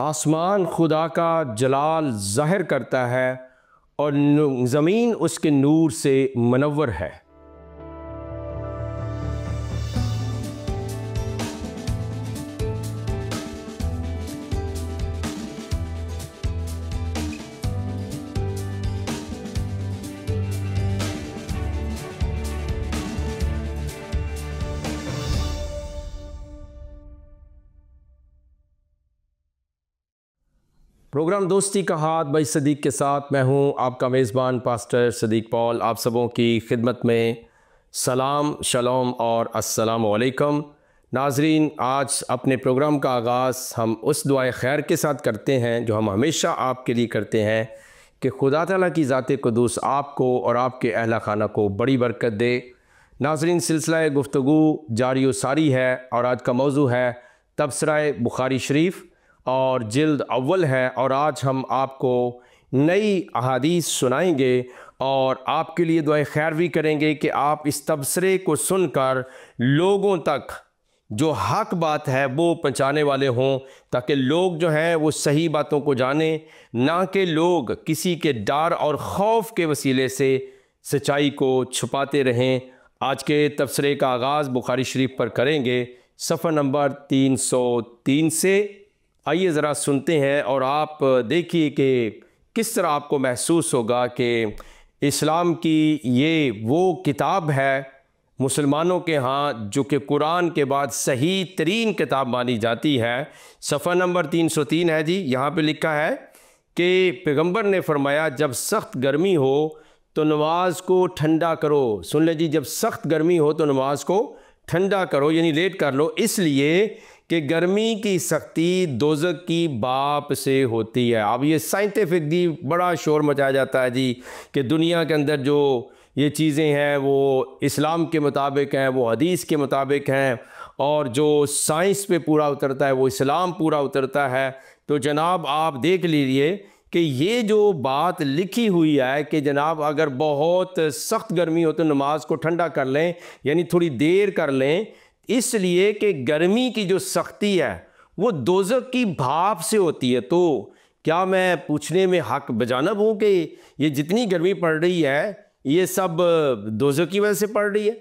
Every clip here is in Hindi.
आसमान खुदा का जलाल ज़ाहिर करता है और ज़मीन उसके नूर से मनव्वर है। प्रोग्राम दोस्ती का हाथ भाई सदीक के साथ मैं हूं आपका मेज़बान पास्टर सदीक पॉल। आप सबों की खिदमत में सलाम, शलोम और अस्सलामु अलैकुम। नाजरीन, आज अपने प्रोग्राम का आगाज़ हम उस दुआए खैर के साथ करते हैं जो हम हमेशा आपके लिए करते हैं कि खुदा ताला की ज़ात कुदूस आपको और आपके अहला खाना को बड़ी बरकत दे। नाजरीन, सिलसिला गुफ्तगू जारी व सारी है और आज का मौजू है तबसरा बुखारी शरीफ और जिल्द अव्वल है। और आज हम आपको नई अहादीस सुनाएंगे और आपके लिए दुआ खैर भी करेंगे कि आप इस तबसरे को सुनकर लोगों तक जो हक बात है वो पहुँचाने वाले हों, ताकि लोग जो हैं वो सही बातों को जानें, ना कि लोग किसी के डर और खौफ के वसीले से सच्चाई को छुपाते रहें। आज के तबसरे का आगाज़ बुखारी शरीफ पर करेंगे, सफ़र नंबर 303 से। आइए ज़रा सुनते हैं और आप देखिए कि किस तरह आपको महसूस होगा कि इस्लाम की ये वो किताब है मुसलमानों के यहाँ जो कि कुरान के बाद सही तरीन किताब मानी जाती है। सफ़र नंबर 303 है जी। यहाँ पे लिखा है कि पैगंबर ने फरमाया, जब सख्त गर्मी हो तो नमाज को ठंडा करो। सुन ले जी, जब सख्त गर्मी हो तो नमाज को ठंडा करो, यानी लेट कर लो, इसलिए कि गर्मी की सख्ती दोज़ख की बाप से होती है। अब ये साइंटिफिक भी बड़ा शोर मचाया जाता है जी कि दुनिया के अंदर जो ये चीज़ें हैं वो इस्लाम के मुताबिक हैं, वो हदीस के मुताबिक हैं, और जो साइंस पे पूरा उतरता है वो इस्लाम पूरा उतरता है। तो जनाब आप देख लीजिए कि ये जो बात लिखी हुई है कि जनाब अगर बहुत सख्त गर्मी हो तो नमाज को ठंडा कर लें, यानी थोड़ी देर कर लें, इसलिए कि गर्मी की जो सख्ती है वो दोज़ख की भाप से होती है। तो क्या मैं पूछने में हक बजानब हूँ कि ये जितनी गर्मी पड़ रही है ये सब दोज़ख की वजह से पड़ रही है?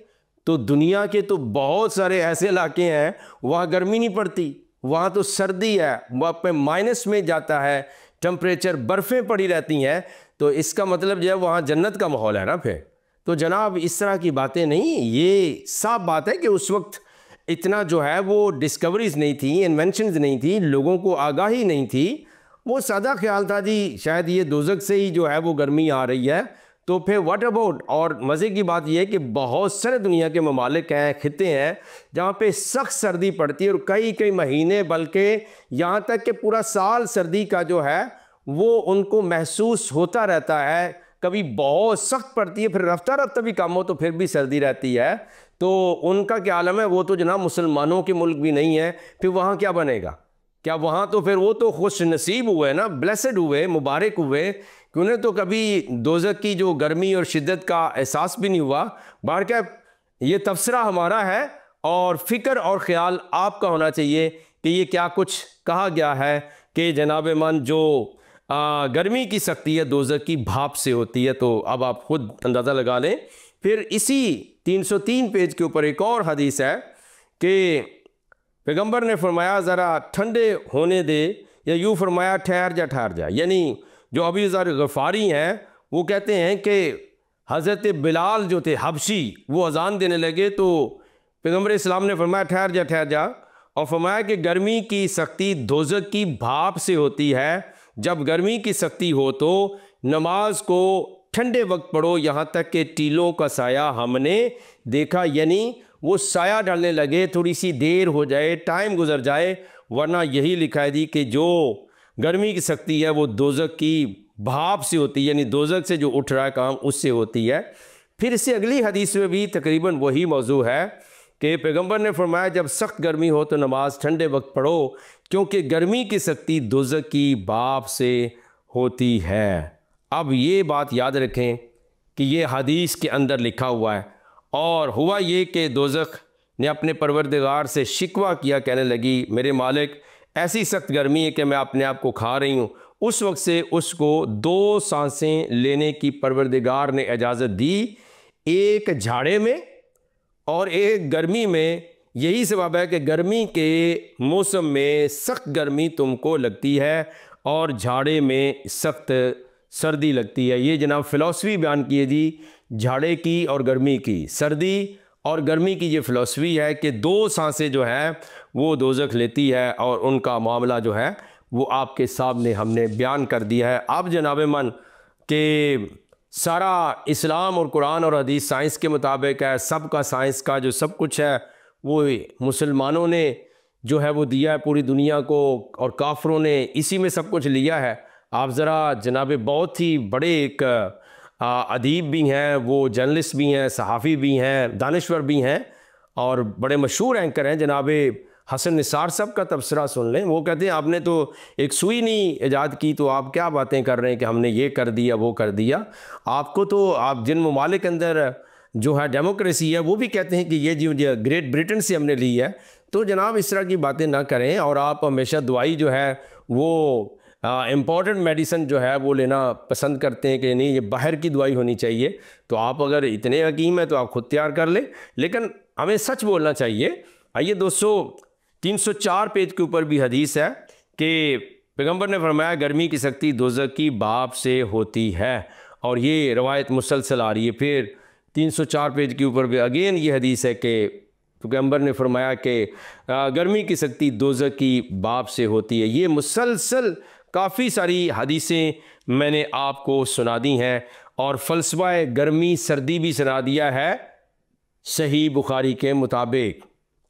तो दुनिया के तो बहुत सारे ऐसे इलाके हैं वहाँ गर्मी नहीं पड़ती, वहाँ तो सर्दी है, वहाँ पे माइनस में जाता है टेम्परेचर, बर्फ़ें पड़ी रहती हैं। तो इसका मतलब जो है वहाँ जन्नत का माहौल है ना। फिर तो जनाब इस तरह की बातें नहीं, ये साफ बात है कि उस वक्त इतना जो है वो डिस्कवरीज़ नहीं थी, इन्वेंशंस नहीं थी, लोगों को आगाही नहीं थी। वो सादा ख्याल था जी शायद ये दोज़ख से ही जो है वो गर्मी आ रही है। तो फिर व्हाट अबाउट, और मज़े की बात यह है कि बहुत सारे दुनिया के ममालिक हैं, खिते हैं जहाँ पे सख्त सर्दी पड़ती है और कई कई महीने बल्कि यहाँ तक कि पूरा साल सर्दी का जो है वो उनको महसूस होता रहता है। कभी बहुत सख्त पड़ती है, फिर रफ्ता रफ्ता भी कम हो तो फिर भी सर्दी रहती है। तो उनका क्या आलम है, वो तो जनाब मुसलमानों के मुल्क भी नहीं है, फिर वहाँ क्या बनेगा? क्या वहाँ तो फिर वो तो खुश नसीब हुए ना, ब्लेसड हुए, मुबारक हुए कि उन्हें तो कभी दोज़ख की जो गर्मी और शिद्दत का एहसास भी नहीं हुआ। बार क्या ये तबसरा हमारा है और फ़िक्र और ख़्याल आपका होना चाहिए कि ये क्या कुछ कहा गया है कि जनाब मन जो गर्मी की सख्ती है दोज़ख की भाप से होती है। तो अब आप खुद अंदाज़ा लगा लें। फिर इसी 303 पेज के ऊपर एक और हदीस है कि पैगंबर ने फरमाया ज़रा ठंडे होने दे, या यूँ फरमाया ठहर जा। यानी जो अबू ज़र गफ़ारी हैं वो कहते हैं कि हज़रत बिलाल जो थे हबशी वो अज़ान देने लगे तो पैगंबर इस्लाम ने फरमाया ठहर जा, और फरमाया कि गर्मी की सख्ती दोज़ख की भाप से होती है। जब गर्मी की सख्ती हो तो नमाज को ठंडे वक्त पढ़ो, यहाँ तक कि टीलों का साया हमने देखा, यानी वो साया डालने लगे, थोड़ी सी देर हो जाए, टाइम गुजर जाए, वरना यही लिखा है जी कि जो गर्मी की सख्ती है वो दोज़ख की भाप से होती है, यानी दोज़ख से जो उठ रहा है काम उससे होती है। फिर इससे अगली हदीस में भी तकरीबन वही मौजू है कि पैगंबर ने फरमाया, जब सख्त गर्मी हो तो नमाज ठंडे वक्त पढ़ो, क्योंकि गर्मी की सख्ती दोज़ख की भाप से होती है। अब ये बात याद रखें कि ये हदीस के अंदर लिखा हुआ है। और हुआ ये कि दोज़ख ने अपने परवरदिगार से शिकवा किया, कहने लगी, मेरे मालिक ऐसी सख्त गर्मी है कि मैं अपने आप को खा रही हूँ, उस वक्त से उसको 2 सांसें लेने की परवरदिगार ने इजाज़त दी, एक झाड़े में और एक गर्मी में। यही सबब है कि गर्मी के मौसम में सख्त गर्मी तुमको लगती है और झाड़े में सख्त सर्दी लगती है। ये जनाब फ़िलॉसफी बयान की है जी, झाड़े की और गर्मी की, सर्दी और गर्मी की ये फ़िलॉसफी है कि 2 सांसें जो है वो दोज़ख लेती है और उनका मामला जो है वो आपके सामने हमने बयान कर दिया है। अब जनाब मन के सारा इस्लाम और कुरान और हदीस साइंस के मुताबिक है, सबका साइंस का जो सब कुछ है वो मुसलमानों ने जो है वो दिया है पूरी दुनिया को, और काफरों ने इसी में सब कुछ लिया है। आप ज़रा जनाब बहुत ही बड़े एक अदीब भी हैं, वो जर्नलिस्ट भी हैं, सहाफ़ी भी हैं, दानिश्वर भी हैं और बड़े मशहूर एंकर हैं, जनाब हसन निसार साहब का तबसरा सुन लें। वो कहते हैं आपने तो एक सुई नहीं ईजाद की, तो आप क्या बातें कर रहे हैं कि हमने ये कर दिया वो कर दिया। आपको तो आप जिन ममालिक के अंदर जो है डेमोक्रेसी है वो भी कहते हैं कि ये जो ग्रेट ब्रिटेन से हमने ली है। तो जनाब इस तरह की बातें ना करें, और आप हमेशा दवाई जो है वो इम्पॉर्टेंट मेडिसन जो है वो लेना पसंद करते हैं कि नहीं ये बाहर की दवाई होनी चाहिए। तो आप अगर इतने हकीम हैं तो आप खुद तैयार कर लें, लेकिन हमें सच बोलना चाहिए। आइए दोस्तों, 304 पेज के ऊपर भी हदीस है कि पैगंबर ने फरमाया गर्मी की सख्ती दोज़ख की बाप से होती है, और ये रवायत मुसलसल आ रही है। फिर 304 पेज के ऊपर भी अगेन ये हदीस है कि पैगंबर ने फरमाया कि गर्मी की सख्ती दोज़ख की बाप से होती है। ये मुसलसल काफ़ी सारी हदीसें मैंने आपको सुना दी हैं, और फ़लसफ़ा गर्मी सर्दी भी सुना दिया है सही बुखारी के मुताबिक।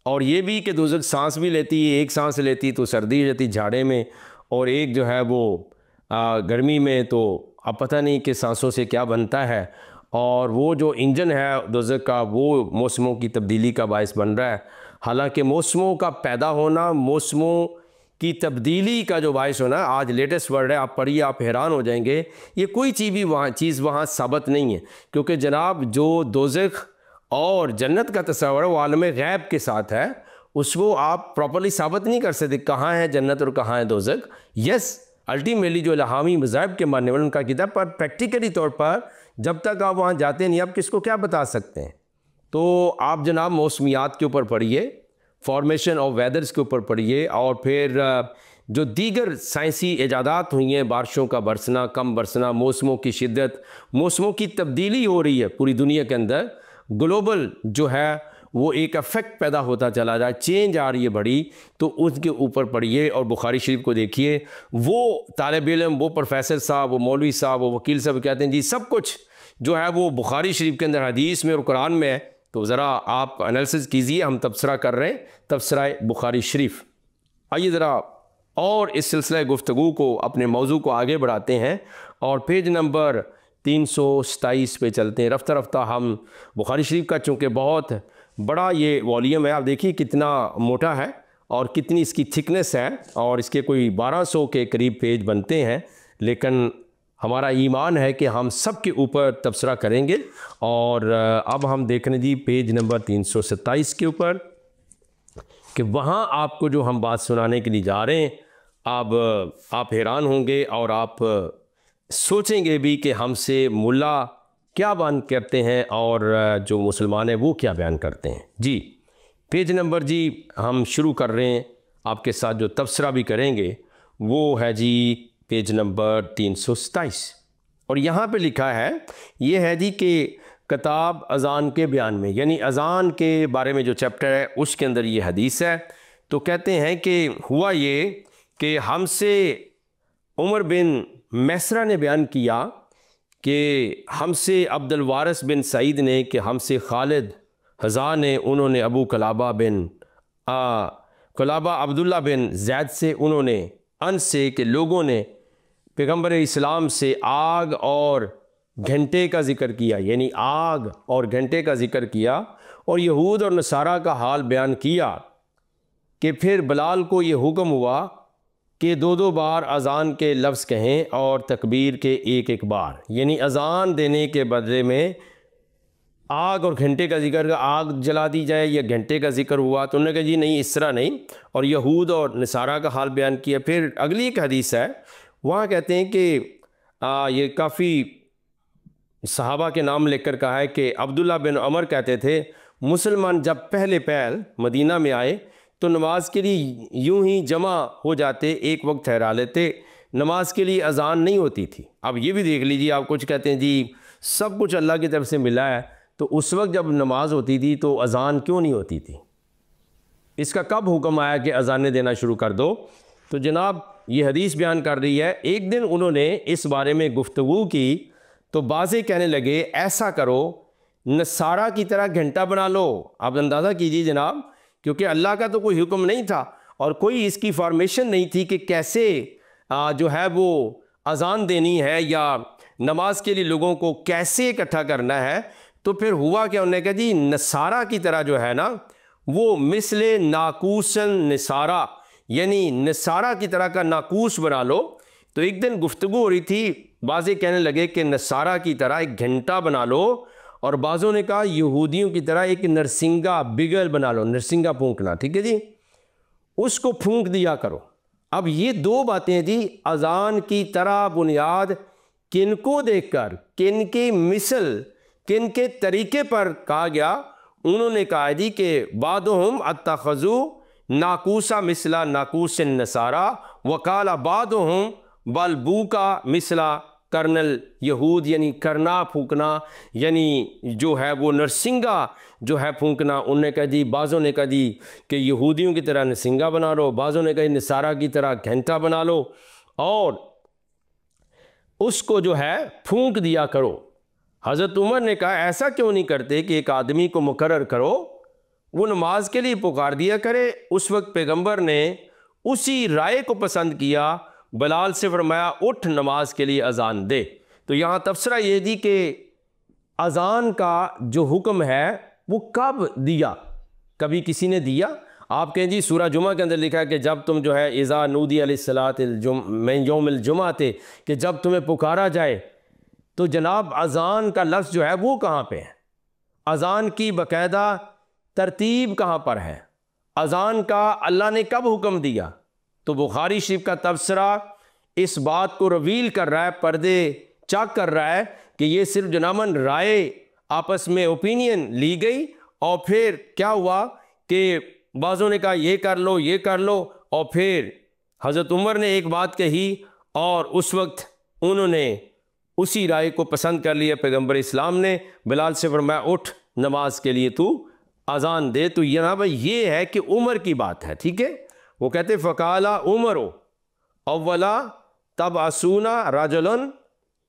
और ये भी कि दोज़ख सांस भी लेती है, एक सांस लेती तो सर्दी हो जाती झाड़े में, और एक जो है वो गर्मी में, तो अब पता नहीं कि सांसों से क्या बनता है। और वो जो इंजन है दोज़ख का वो मौसमों की तब्दीली का बायस बन रहा है। हालांकि मौसमों का पैदा होना, मौसमों की तब्दीली का जो बायस होना, आज लेटेस्ट वर्ड है, आप पढ़िए आप हैरान हो जाएंगे। ये कोई चीज़ वहाँ साबित नहीं है, क्योंकि जनाब जो दोज़ख और जन्नत का तस्वर वो आलम गैब के साथ है, उसको आप प्रॉपर्ली साबित नहीं कर सकते कहाँ है जन्नत और कहाँ है दोज़ख। यस, अल्टीमेटली जो लहामी मज़ाहब के मानने वाले उनका किताब पर प्रैक्टिकली तौर पर जब तक आप वहाँ जाते नहीं आप किसको क्या बता सकते हैं। तो आप जनाब मौसमियात के ऊपर पढ़िए, फॉर्मेशन ऑफ वेदर्स के ऊपर पढ़िए, और फिर जो दीगर साइंसी इजादात हुई हैं, बारिशों का बरसना कम बरसना, मौसमों की शिद्दत, मौसमों की तब्दीली हो रही है पूरी दुनिया के अंदर, ग्लोबल जो है वो एक इफेक्ट पैदा होता चला रहा है, चेंज आ रही है बड़ी, तो उसके ऊपर पढ़िए और बुखारी शरीफ को देखिए। वो तालिब इल्म, वो प्रोफेसर साहब, वो मौलवी साहब, वो वकील साहब कहते हैं जी सब कुछ जो है वो बुखारी शरीफ के अंदर हदीस में और कुरान में है। तो ज़रा आप एनालिसिस कीजिए, हम तबसरा कर रहे हैं, तबसरा बुखारी शरीफ। आइए ज़रा और इस सिलसिला गुफ्तगू को, अपने मौजू को आगे बढ़ाते हैं और पेज नंबर 327 पे चलते हैं। रफ्ता रफ्ता हम बुखारी शरीफ का, चूँकि बहुत बड़ा ये वॉल्यूम है, आप देखिए कितना मोटा है और कितनी इसकी थिकनेस है, और इसके कोई 1200 के करीब पेज बनते हैं, लेकिन हमारा ईमान है कि हम सब के ऊपर तबसरा करेंगे। और अब हम देख रहे हैं जी पेज नंबर 327 के ऊपर कि वहाँ आपको जो हम बात सुनाने के लिए जा रहे हैं, अब आप हैरान होंगे और आप सोचेंगे भी कि हमसे मुल्ला क्या बयान करते हैं और जो मुसलमान हैं वो क्या बयान करते हैं। जी पेज नंबर जी हम शुरू कर रहे हैं, आपके साथ जो तबसरा भी करेंगे वो है जी पेज नंबर 327, और यहाँ पे लिखा है, ये है जी कि किताब अज़ान के बयान में, यानी अज़ान के बारे में जो चैप्टर है उसके अंदर ये हदीस है। तो कहते हैं कि हुआ ये कि हमसे उमर बिन मैसरा ने बयान किया कि हमसे अब्दुल वारिस बिन सईद ने, कि हमसे खालिद हज़ा ने, उन्होंने अबू कलाबा अब्दुल्ला बिन जैद से, उन्होंने अन से कि लोगों ने पैगंबर इस्लाम से आग और घंटे का ज़िक्र किया, यानी आग और घंटे का ज़िक्र किया, और यहूद और नसारा का हाल बयान किया कि फिर बिलाल को ये हुक्म हुआ कि 2-2 बार अज़ान के लफ्ज़ कहें और तकबीर के एक बार, यानी अज़ान देने के बदले में आग और घंटे का जिक्र, आग जला दी जाए या घंटे का जिक्र हुआ, तो उन्होंने कहा जी नहीं, इस तरह नहीं, और यहूद और नसारा का हाल बयान किया। फिर अगली एक हदीस है, वहाँ कहते हैं कि ये काफ़ी सहाबा के नाम लेकर कहा है कि अब्दुल्ला बिन उमर कहते थे मुसलमान जब पहले पहल मदीना में आए तो नमाज के लिए यूं ही जमा हो जाते, एक वक्त ठहरा लेते, नमाज के लिए अजान नहीं होती थी। अब ये भी देख लीजिए, आप कुछ कहते हैं जी सब कुछ अल्लाह की तरफ से मिला है, तो उस वक्त जब नमाज होती थी तो अजान क्यों नहीं होती थी? इसका कब हुक्म आया कि अजानें देना शुरू कर दो? तो जनाब ये हदीस बयान कर रही है, एक दिन उन्होंने इस बारे में गुफ्तगू की तो बाज़े कहने लगे ऐसा करो, नसारा की तरह घंटा बना लो। आप अंदाज़ा कीजिए जनाब, क्योंकि अल्लाह का तो कोई हुक्म नहीं था और कोई इसकी फॉर्मेशन नहीं थी कि कैसे जो है वो अजान देनी है या नमाज के लिए लोगों को कैसे इकट्ठा करना है। तो फिर हुआ क्या, उन्होंने कहा जी नसारा की तरह जो है ना वो मिसले नाकूसन नसारा, यानी नसारा की तरह का नाकूस बना लो। तो एक दिन गुफ्तगू हो रही थी, बाज़े कहने लगे कि नसारा की तरह एक घंटा बना लो, और बाज़ों ने कहा यहूदियों की तरह एक नरसिंगा बिगल बना लो, नरसिंगा फूंकना, ठीक है जी, उसको फूंक दिया करो। अब ये दो बातें जी, अजान की तरह बुनियाद किनको देखकर, किन के मिसल, किन के तरीके पर कहा गया? उन्होंने कहा जी कि बादुहुम अत्तखज़ू नाकूसा मिसला नाकूस नसारा वकाला बादुहुम बलबू का मिसला कर्नल यहूद, यानी करना फूकना, यानी जो है वो नरसिंगा जो है फूंकना। उन्होंने कहा जी, बाज़ों ने कहा जी कि यहूदियों की तरह नरसिंगा बना लो, बाज़ों ने कहा नसारा की तरह घंटा बना लो और उसको जो है फूंक दिया करो। हज़रत उमर ने कहा ऐसा क्यों नहीं करते कि एक आदमी को मुकर्रर करो, वो नमाज के लिए पुकार दिया करे। उस वक्त पैगंबर ने उसी राय को पसंद किया, बिलाल से फरमाया उठ नमाज के लिए अजान दे। तो यहाँ तबसरा ये दी कि अजान का जो हुक्म है वो कब दिया? कभी किसी ने दिया? आप कहें जी सूरह जुमा के अंदर लिखा है कि जब तुम जो है इज़ा नूदी अलैहिस्सलात यौमिल जुमा थे, कि जब तुम्हें पुकारा जाए। तो जनाब अजान का लफ्ज़ जो है वो कहाँ पे है? अजान की बाकायदा तरतीब कहाँ पर है? अजान का अल्लाह ने कब हुक्म दिया? तो बुखारी शरीफ का तबसरा इस बात को रिवील कर रहा है, पर्दे चाक कर रहा है कि ये सिर्फ जनामन राय आपस में ओपिनियन ली गई, और फिर क्या हुआ कि बाज़ों ने कहा ये कर लो ये कर लो, और फिर हज़रत उमर ने एक बात कही और उस वक्त उन्होंने उसी राय को पसंद कर लिया। पैगंबर इस्लाम ने बिलाल से फरमाया उठ नमाज के लिए तू अजान दे। तो जनाब ये है कि उमर की बात है, ठीक है। वो कहते फ़काला उमरो अव्वला तब आसूना राजुलन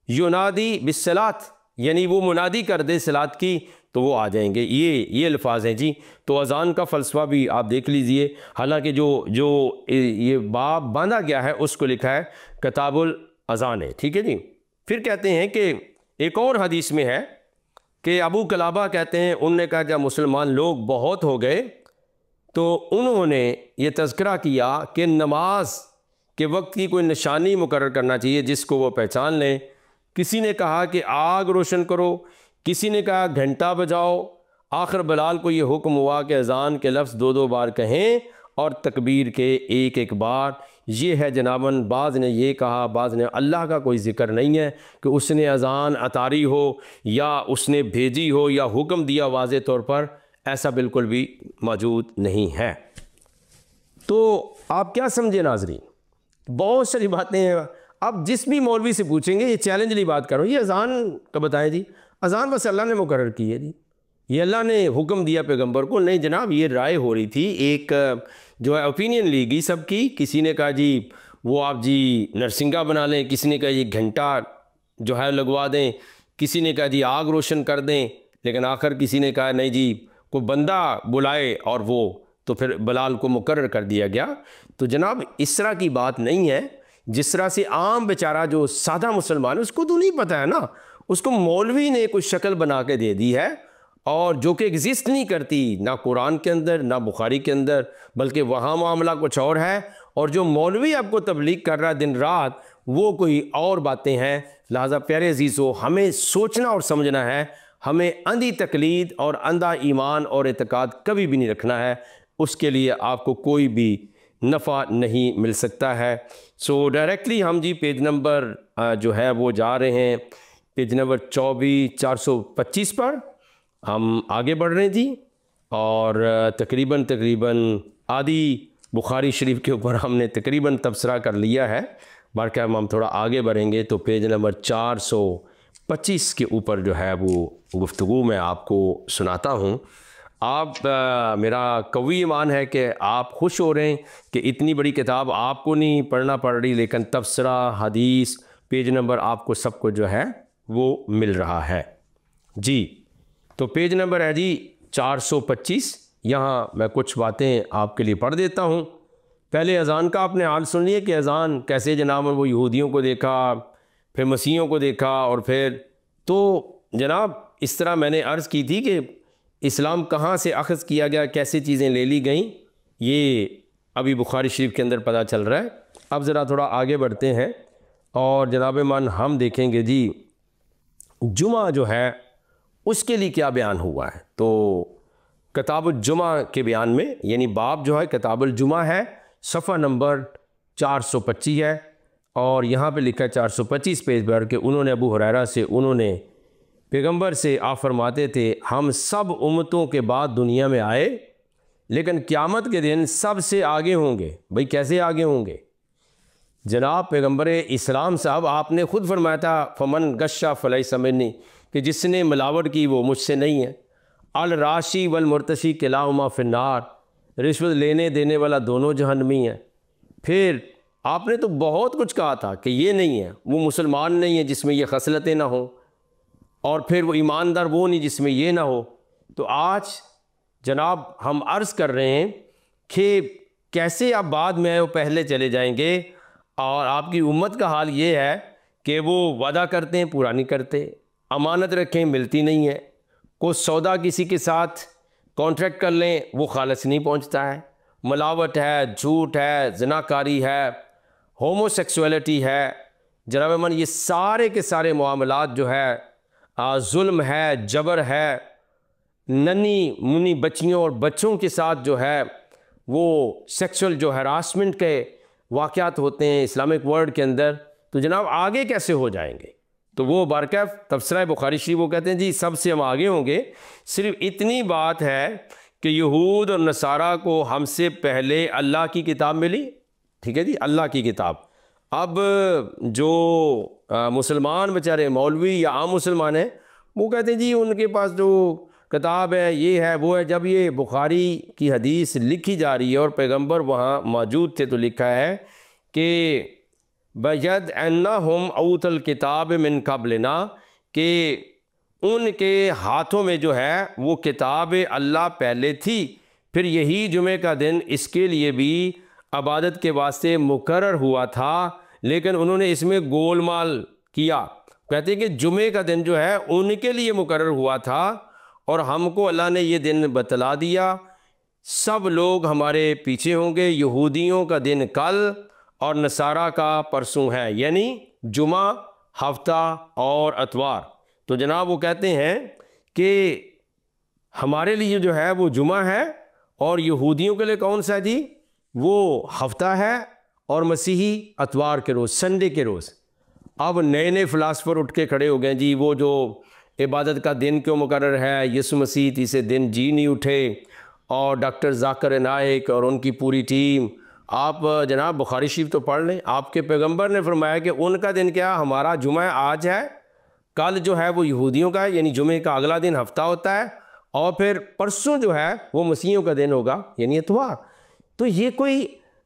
युनादी बिस्सलात, यानी वो मुनादी कर दे सलात की तो वो आ जाएंगे। ये अल्फाज हैं जी। तो अज़ान का फ़लसफ़ा भी आप देख लीजिए, हालांकि जो ये बाब बांधा गया है उसको लिखा है किताबुल अज़ान है, ठीक है जी। फिर कहते हैं कि एक और हदीस में है कि अबू कलाबा कहते हैं, उनने कहा जब मुसलमान लोग बहुत हो गए तो उन्होंने ये तज़किरा किया कि नमाज के वक्त की कोई निशानी मुकर्रर करना चाहिए जिसको वो पहचान लें। किसी ने कहा कि आग रोशन करो, किसी ने कहा घंटा बजाओ। आखिर बिलाल को ये हुक्म हुआ कि अज़ान के लफ्ज़ 2-2 बार कहें और तकबीर के एक बार। ये है जनाबन, बाज़ ने ये कहा, बाज़ ने अल्लाह का कोई ज़िक्र नहीं है कि उसने अज़ान अतारी हो या उसने भेजी हो या हुक्म दिया वाज़े तौर पर, ऐसा बिल्कुल भी मौजूद नहीं है। तो आप क्या समझे नाज़रीन, बहुत सारी बातें हैं। अब जिस भी मौलवी से पूछेंगे ये चैलेंज वाली बात करो, ये अज़ान का बताएं जी, अज़ान बस अल्लाह ने मुकर्रर की है जी, ये अल्लाह ने हुक्म दिया पैगंबर को। नहीं जनाब, ये राय हो रही थी, एक जो है ओपिनियन ली गई सबकी। किसी ने कहा जी वो आप जी नरसिंगा बना लें, किसी ने कहा जी घंटा जो है लगवा दें, किसी ने कहा जी आग रोशन कर दें, लेकिन आखिर किसी ने कहा नहीं जी कोई बंदा बुलाए, और वो तो फिर बिलाल को मुकर्रर कर दिया गया। तो जनाब इस तरह की बात नहीं है। जिस तरह से आम बेचारा जो सादा मुसलमान है उसको तो नहीं पता है ना, उसको मौलवी ने कुछ शक्ल बना के दे दी है, और जो कि एग्जिस्ट नहीं करती ना कुरान के अंदर ना बुखारी के अंदर, बल्कि वहाँ मामला कुछ और है, और जो मौलवी आपको तबलीग कर रहा है दिन रात वो कोई और बातें हैं। लिहाजा प्यारे अजीज़ हो, हमें सोचना और समझना है, हमें अंधी तकलीद और अंधा ईमान और एतकाद कभी भी नहीं रखना है, उसके लिए आपको कोई भी नफ़ा नहीं मिल सकता है। सो डायरेक्टली हम जी पेज नंबर जो है वो जा रहे हैं, पेज नंबर 425 पर हम आगे बढ़ रहे हैं जी। और तकरीबन आधी बुखारी शरीफ के ऊपर हमने तकरीबन तबसरा कर लिया है। बाकी हम थोड़ा आगे बढ़ेंगे तो पेज नंबर 425 के ऊपर जो है वो गुफ्तगू मैं आपको सुनाता हूँ। आप मेरा कवी ईमान है कि आप खुश हो रहे हैं कि इतनी बड़ी किताब आपको नहीं पढ़ना पड़ रही, लेकिन तबसरा हदीस पेज नंबर आपको सब कुछ जो है वो मिल रहा है जी। तो पेज नंबर है जी 425। यहाँ मैं कुछ बातें आपके लिए पढ़ देता हूँ। पहले अज़ान का आपने हाल सुन लिया कि अज़ान कैसे जनाब वो यहूदियों को देखा, फिर मसीहों को देखा, और फिर तो जनाब इस तरह मैंने अर्ज़ की थी कि इस्लाम कहाँ से अख़ज़ किया गया, कैसे चीज़ें ले ली गईं, ये अभी बुखारी शरीफ के अंदर पता चल रहा है। अब ज़रा थोड़ा आगे बढ़ते हैं और जनाब मान हम देखेंगे जी जुमा जो है उसके लिए क्या बयान हुआ है। तो किताबुल जुमा के बयान में यानी बाब जो है किताबुल जुमा है, सफ़ा नंबर 425 है, और यहाँ पे लिखा है 425 पेज पर कि उन्होंने अबू हुरैरा से उन्होंने पैगंबर से आप फरमाते थे, हम सब उम्मतों के बाद दुनिया में आए लेकिन क़यामत के दिन सबसे आगे होंगे। भाई कैसे आगे होंगे जनाब? पैगंबर इस्लाम साहब आपने ख़ुद फरमाया था फमन गशा फ़लई समनी, कि जिसने मिलावट की वो मुझसे नहीं है। अल राशी वल मुर्तशी किलाहुमा फिन्नार, रिश्वत लेने देने वाला दोनों जहन्नमी हैं। फिर आपने तो बहुत कुछ कहा था कि ये नहीं है, वो मुसलमान नहीं है जिसमें ये खसलतें ना हो, और फिर वो ईमानदार वो नहीं जिसमें ये ना हो। तो आज जनाब हम अर्ज़ कर रहे हैं कि कैसे आप बाद में आए वो पहले चले जाएंगे, और आपकी उम्मत का हाल ये है कि वो वादा करते हैं पूरा नहीं करते, अमानत रखें मिलती नहीं है, को सौदा किसी के साथ कॉन्ट्रैक्ट कर लें वो खालस नहीं पहुंचता है, मिलावट है, झूठ है, ज़िनाकारी है, होमोसेक्सुअलिटी है, जनाब मन ये सारे के सारे मामलात जो है जुल्म है, जबर है, नन्ही मुन्नी बच्चियों और बच्चों के साथ जो है वो सेक्सुअल जो हरासमेंट के वाक़यात होते हैं इस्लामिक वर्ल्ड के अंदर। तो जनाब आगे कैसे हो जाएंगे? तो वो बारकैफ तबसरा बुखारी शरीफ वो कहते हैं जी सबसे हम आगे होंगे। सिर्फ इतनी बात है कि यहूद और नसारा को हमसे पहले अल्लाह की किताब मिली, ठीक है जी, अल्लाह की किताब। अब जो मुसलमान बेचारे मौलवी या आम मुसलमान हैं वो कहते हैं जी उनके पास जो किताब है ये है वो है। जब ये बुखारी की हदीस लिखी जा रही है और पैगंबर वहाँ मौजूद थे तो लिखा है कि बयद अन्ना हम औतल किताब मिन कबलना, कि उनके हाथों में जो है वो किताब अल्लाह पहले थी, फिर यही जुमे का दिन इसके लिए भी इबादत के वास्ते मुकर्रर हुआ था, लेकिन उन्होंने इसमें गोलमाल किया। कहते हैं कि जुमे का दिन जो है उनके लिए मुकर्रर हुआ था और हमको अल्लाह ने ये दिन बतला दिया। सब लोग हमारे पीछे होंगे, यहूदियों का दिन कल और नसारा का परसों है, यानी जुमा, हफ्ता और अतवार। तो जनाब वो कहते हैं कि हमारे लिए जो है वो जुमा है और यहूदियों के लिए कौन सा जी? वो हफ्ता है और मसीही अतवार के रोज़, संडे के रोज़। अब नए नए फ़िलासफ़र उठ के खड़े हो गए जी वो जो इबादत का दिन क्यों मुकर्रर है, यीशु मसीह तीसरे दिन जी नहीं उठे, और डॉक्टर जाकिर नाइक और उनकी पूरी टीम। आप जनाब बुखारी शरीफ तो पढ़ लें, आपके पैगंबर ने फरमाया कि उनका दिन क्या, हमारा जुमा आज है, कल जो है वो यहूदियों का है, यानी जुमे का अगला दिन हफ्ता होता है, और फिर परसों जो है वो मसीहियों का दिन होगा, यानी इतवार। तो ये कोई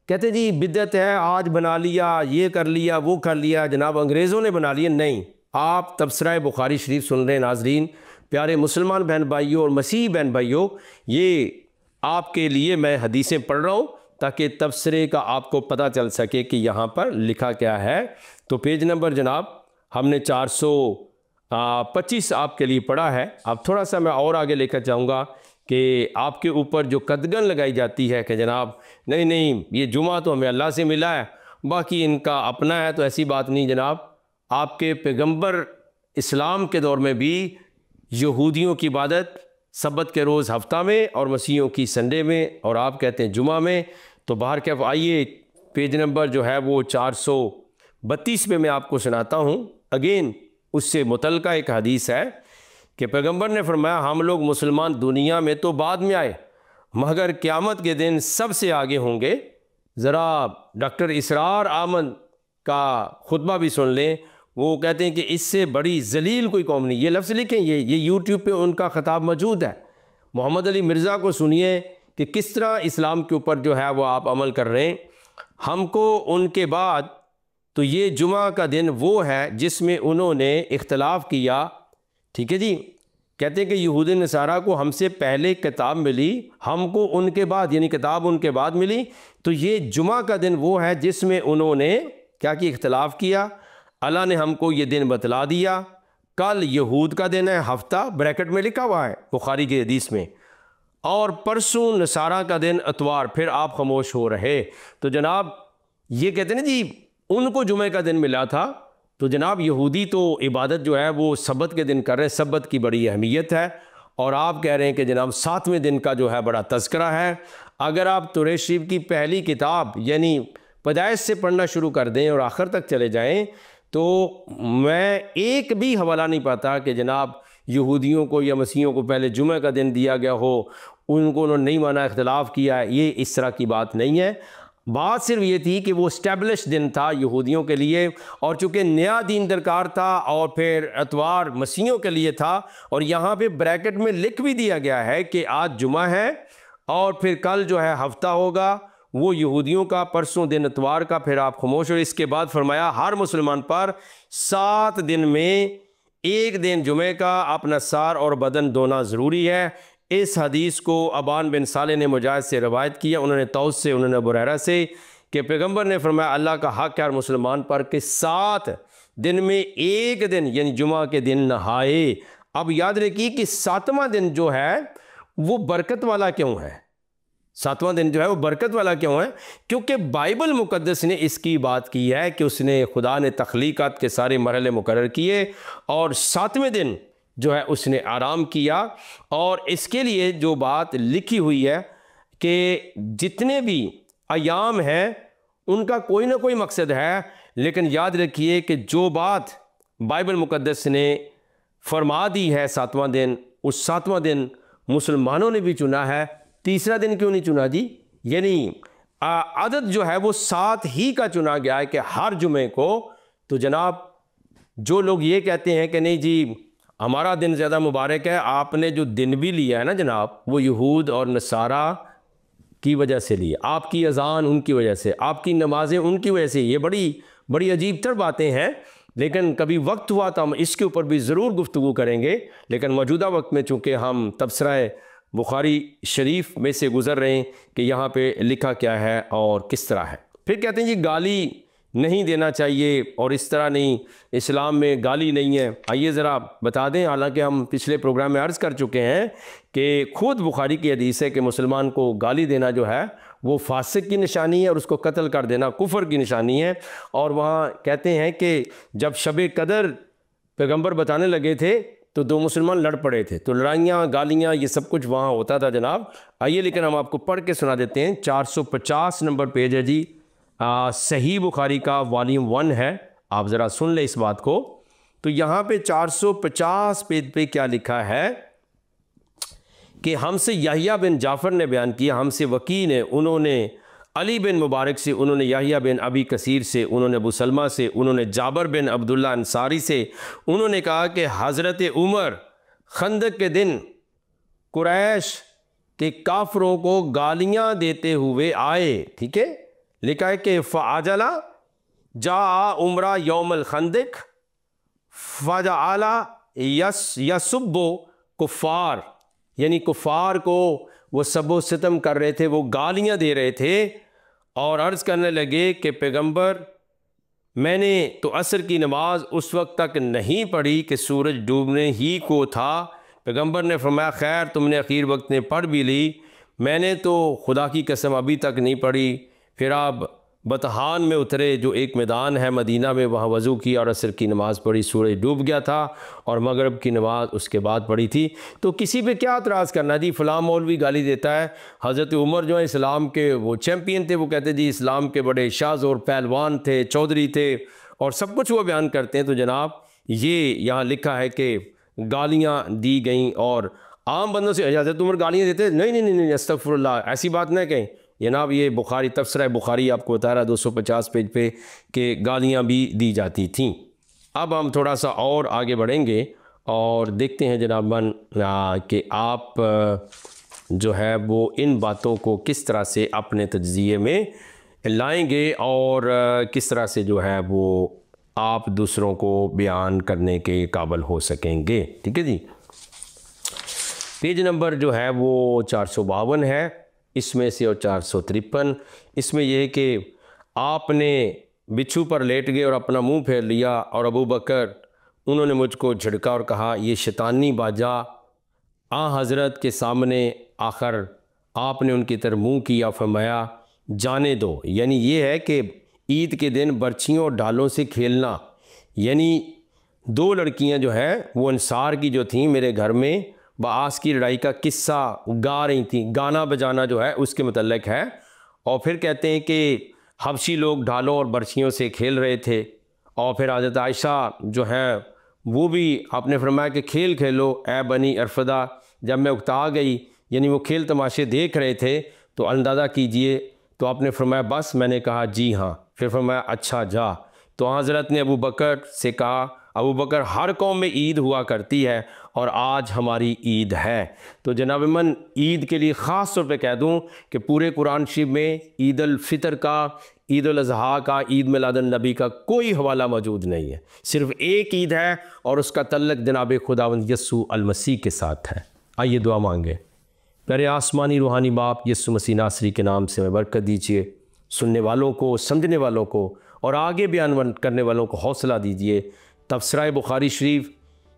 कहते जी बिदअत है, आज बना लिया, ये कर लिया, वो कर लिया, जनाब अंग्रेज़ों ने बना लिया। नहीं, आप तबसरा बुखारी शरीफ सुन रहे हैं नाजरीन, प्यारे मुसलमान बहन भाइयों और मसीही बहन भाइयों, ये आपके लिए मैं हदीसें पढ़ रहा हूँ ताकि तबसरे का आपको पता चल सके कि यहाँ पर लिखा क्या है। तो पेज नंबर जनाब हमने 425 आपके लिए पढ़ा है। अब थोड़ा सा मैं और आगे लेकर जाऊँगा कि आपके ऊपर जो कदगन लगाई जाती है कि जनाब नहीं नहीं ये जुमा तो हमें अल्लाह से मिला है, बाकी इनका अपना है, तो ऐसी बात नहीं जनाब। आपके पैगंबर इस्लाम के दौर में भी यहूदियों की इबादत सब्बत के रोज़ हफ्ता में और मसीहियों की संडे में, और आप कहते हैं जुमा में। तो बाहर क्या, आइए पेज नंबर जो है वो 432 में मैं आपको सुनाता हूँ। अगेन उससे मुतल्लिका एक हदीस है कि पैगंबर ने फरमाया, हम लोग मुसलमान दुनिया में तो बाद में आए मगर क़यामत के दिन सबसे आगे होंगे। ज़रा डॉक्टर इसरार अहमद का खुतबा भी सुन लें। वो कहते हैं कि इससे बड़ी जलील कोई कौम नहीं। ये लफ्ज़ लिखें, ये यूट्यूब पे उनका ख़ताब मौजूद है। मोहम्मद अली मिर्ज़ा को सुनिए कि किस तरह इस्लाम के ऊपर जो है वो आप अमल कर रहे हैं। हमको उनके बाद तो ये जुमा का दिन वो है जिसमें उन्होंने इख्तलाफ किया। ठीक है जी, कहते हैं कि यहूदी नसारा को हमसे पहले किताब मिली, हमको उनके बाद, यानी किताब उनके बाद मिली। तो ये जुमा का दिन वो है जिसमें उन्होंने क्या किया, इख्तलाफ किया। अल्लाह ने हमको ये दिन बतला दिया। कल यहूद का दिन है, हफ्ता ब्रैकेट में लिखा हुआ है बुखारी की हदीस में, और परसों नसारा का दिन अतवार। फिर आप खामोश हो रहे। तो जनाब ये कहते हैं ना जी, उनको जुमे का दिन मिला था। तो जनाब यहूदी तो इबादत जो है वो सब्बत के दिन कर रहे हैं, सब्बत की बड़ी अहमियत है। और आप कह रहे हैं कि जनाब 7वें दिन का जो है बड़ा तज़किरा है। अगर आप तौरात शरीफ की पहली किताब यानी पैदाइश से पढ़ना शुरू कर दें और आखिर तक चले जाएं, तो मैं एक भी हवाला नहीं पाता कि जनाब यहूदियों को या मसीहियों को पहले जुमे का दिन दिया गया हो, उनको उन्होंने नहीं माना, इख्तलाफ किया। ये इस तरह की बात नहीं है। बात सिर्फ ये थी कि वो स्टैब्लिश दिन था यहूदियों के लिए, और चूँकि नया दीन दरकार था, और फिर अतवार मसीहियों के लिए था। और यहाँ पे ब्रैकेट में लिख भी दिया गया है कि आज जुमा है और फिर कल जो है हफ्ता होगा वो यहूदियों का, परसों दिन इतवार का। फिर आप खामोश। और इसके बाद फरमाया, हर मुसलमान पर 7 दिन में एक दिन जुमे का अपना सार और बदन धोना ज़रूरी है। इस हदीस को अबान बिन साले ने मुजाहिद से रवायत किया, उन्होंने तौस से, उन्होंने बुरैरा से, कि पैगंबर ने फरमाया, अल्लाह का हक़ है मुसलमान पर कि 7 दिन में एक दिन यानी जुमा के दिन नहाए। अब याद रखिए कि 7वां दिन जो है वो बरकत वाला क्यों है। 7वां दिन जो है वो बरकत वाला क्यों है? क्योंकि बाइबल मुक़द्दस ने इसकी बात की है कि उसने, खुदा ने तख्लीक़ात के सारे मरहले मुकर्रर किए और 7वें दिन जो है उसने आराम किया। और इसके लिए जो बात लिखी हुई है कि जितने भी अयाम हैं उनका कोई ना कोई मकसद है। लेकिन याद रखिए कि जो बात बाइबल मुक़द्दस ने फरमा दी है 7वां दिन, उस 7वां दिन मुसलमानों ने भी चुना है। तीसरा दिन क्यों नहीं चुना जी? यानी आदत जो है वो 7 ही का चुना गया है कि हर जुमे को। तो जनाब जो लोग ये कहते हैं कि नहीं जी हमारा दिन ज़्यादा मुबारक है, आपने जो दिन भी लिया है ना जनाब, वो यहूद और नसारा की वजह से लिया। आपकी अज़ान उनकी वजह से, आपकी नमाज़ें उनकी वजह से। ये बड़ी अजीब तर बातें हैं। लेकिन कभी वक्त हुआ तो हम इसके ऊपर भी ज़रूर गुफ्तगू करेंगे। लेकिन मौजूदा वक्त में चूँकि हम तबसरा बुखारी शरीफ में से गुज़र रहे हैं कि यहाँ पे लिखा क्या है और किस तरह है। फिर कहते हैं जी गाली नहीं देना चाहिए और इस तरह नहीं, इस्लाम में गाली नहीं है। आइए ज़रा बता दें, हालांकि हम पिछले प्रोग्राम में अर्ज़ कर चुके हैं कि खुद बुखारी की हदीस है कि मुसलमान को गाली देना जो है वो फासिक की निशानी है और उसको कत्ल कर देना कुफर की निशानी है। और वहाँ कहते हैं कि जब शब कदर पैगंबर बताने लगे थे तो 2 मुसलमान लड़ पड़े थे, तो लड़ाइयाँ गालियाँ ये सब कुछ वहाँ होता था जनाब। आइए लेकिन हम आपको पढ़ के सुना देते हैं। 450 नंबर पेज है जी, सही बुखारी का वॉल्यूम 1 है। आप ज़रा सुन लें इस बात को। तो यहाँ पे 450 पेज पे क्या लिखा है कि हमसे याहिया बिन जाफ़र ने बयान किया, हमसे वकी ने, उन्होंने अली बिन मुबारक से, उन्होंने याहिया बिन अबी कसीर से, उन्होंने अबू सलमा से, उन्होंने जाबर बिन अब्दुल्ला अंसारी से, उन्होंने कहा कि हज़रत उमर खंदक के दिन कुरैश के काफरों को गालियाँ देते हुए आए। ठीक है, लिखा है कि फ़ाजला जा उमरा यौमल खंदक फ़जाला यसुब्बो कुफ़ार, यानी कुफ़ार को वो सबो सितम कर रहे थे, वो गालियाँ दे रहे थे और अर्ज़ करने लगे कि पैगंबर मैंने तो असर की नमाज उस वक्त तक नहीं पढ़ी कि सूरज डूबने ही को था। पैगंबर ने फरमाया खैर तुमने आखिर वक्त में पढ़ भी ली, मैंने तो खुदा की कसम अभी तक नहीं पढ़ी। फिर आप बतहान में उतरे, जो एक मैदान है मदीना में, वहाँ वज़ू की और असर की नमाज़ पढ़ी, सूरज डूब गया था और मगरिब की नमाज़ उसके बाद पढ़ी थी। तो किसी पे क्या एतराज़ करना जी, फ़लाँ मौलवी गाली देता है। हज़रत उमर जो है इस्लाम के वो चैम्पियन थे, वो कहते जी इस्लाम के बड़े शाहज़ोर पहलवान थे, चौधरी थे और सब कुछ वो बयान करते हैं। तो जनाब ये यहाँ लिखा है कि गालियाँ दी गई और आम बंदों से हज़रत उमर गालियाँ देते, नहीं अस्तग़फ़िरुल्लाह, ऐसी बात न कहें जनाब। ये बुखारी, तफ़सीर बुखारी आपको बता रहा 250 पेज पे कि गालियाँ भी दी जाती थीं। अब हम थोड़ा सा और आगे बढ़ेंगे और देखते हैं जनाब मन कि आप जो है वो इन बातों को किस तरह से अपने तज्ज़िये में लाएंगे और किस तरह से जो है वो आप दूसरों को बयान करने के काबिल हो सकेंगे। ठीक है जी। पेज नंबर जो है वो 452 है इसमें से और 453। इसमें यह है कि आपने बिच्छू पर लेट गए और अपना मुंह फेर लिया और अबू बकर उन्होंने मुझको झिड़का और कहा ये शैतानी बाजा आ हज़रत के सामने। आखिर आपने उनकी तरफ मुँह किया, फरमाया जाने दो। यानी ये है कि ईद के दिन बर्छियों और ढालों से खेलना, यानी दो लड़कियां जो हैं वो अंसार की जो थीं मेरे घर में बास की लड़ाई का किस्सा गा रही थी, गाना बजाना जो है उसके मतलब है। और फिर कहते हैं कि हबशी लोग ढालों और बर्छियों से खेल रहे थे और फिर हज़रत आयशा जो है वो भी आपने फरमाया कि खेल खेलो ए बनी अरफदा। जब मैं उकता गई, यानी वो खेल तमाशे देख रहे थे, तो अंदाज़ा कीजिए। तो आपने फरमाया बस, मैंने कहा जी हाँ। फिर फरमाया अच्छा जा। तो हज़रत ने अबू बकर से कहा अबू बकर हर कौम में ईद हुआ करती है और आज हमारी ईद है। तो जनाब मन ईद के लिए ख़ास तौर पे कह दूं कि पूरे कुरान शरीफ में ईद अल फ़ितर का, ईद उल अज़हा का, ईद मिलादुन नबी का कोई हवाला मौजूद नहीं है। सिर्फ़ एक ईद है और उसका तल्लुक़ जनाब खुदावंद यस्सु अल मसीह के साथ है। आइए दुआ मांगे। प्यारे आसमानी रूहानी बाप यस्सु मसीह नासरी के नाम से मैं बरकत दीजिए, सुनने वालों को, समझने वालों को और आगे बयान करने वालों को हौसला दीजिए। तफ़सीर बुखारी शरीफ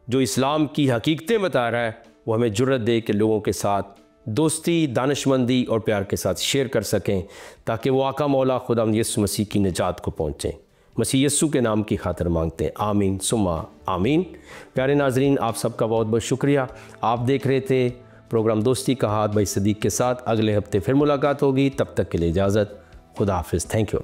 जो इस्लाम की हकीकतें बता रहा है वो हमें जुर्रत दे के लोगों के साथ दोस्ती, दानिशमंदी और प्यार के साथ शेयर कर सकें, ताकि वो आका मौला खुदावंद यस्सु मसीह की निजात को पहुँचें। मसीह यस्सु के नाम की खातिर मांगते हैं, आमीन सुम्मा आमीन। प्यारे नाजरीन, आप सबका बहुत बहुत शुक्रिया। आप देख रहे थे प्रोग्राम दोस्ती का हाथ भाई सदीक के साथ। अगले हफ्ते फिर मुलाकात होगी, तब तक के लिए इजाज़त, खुदा हाफिज़। Thank you.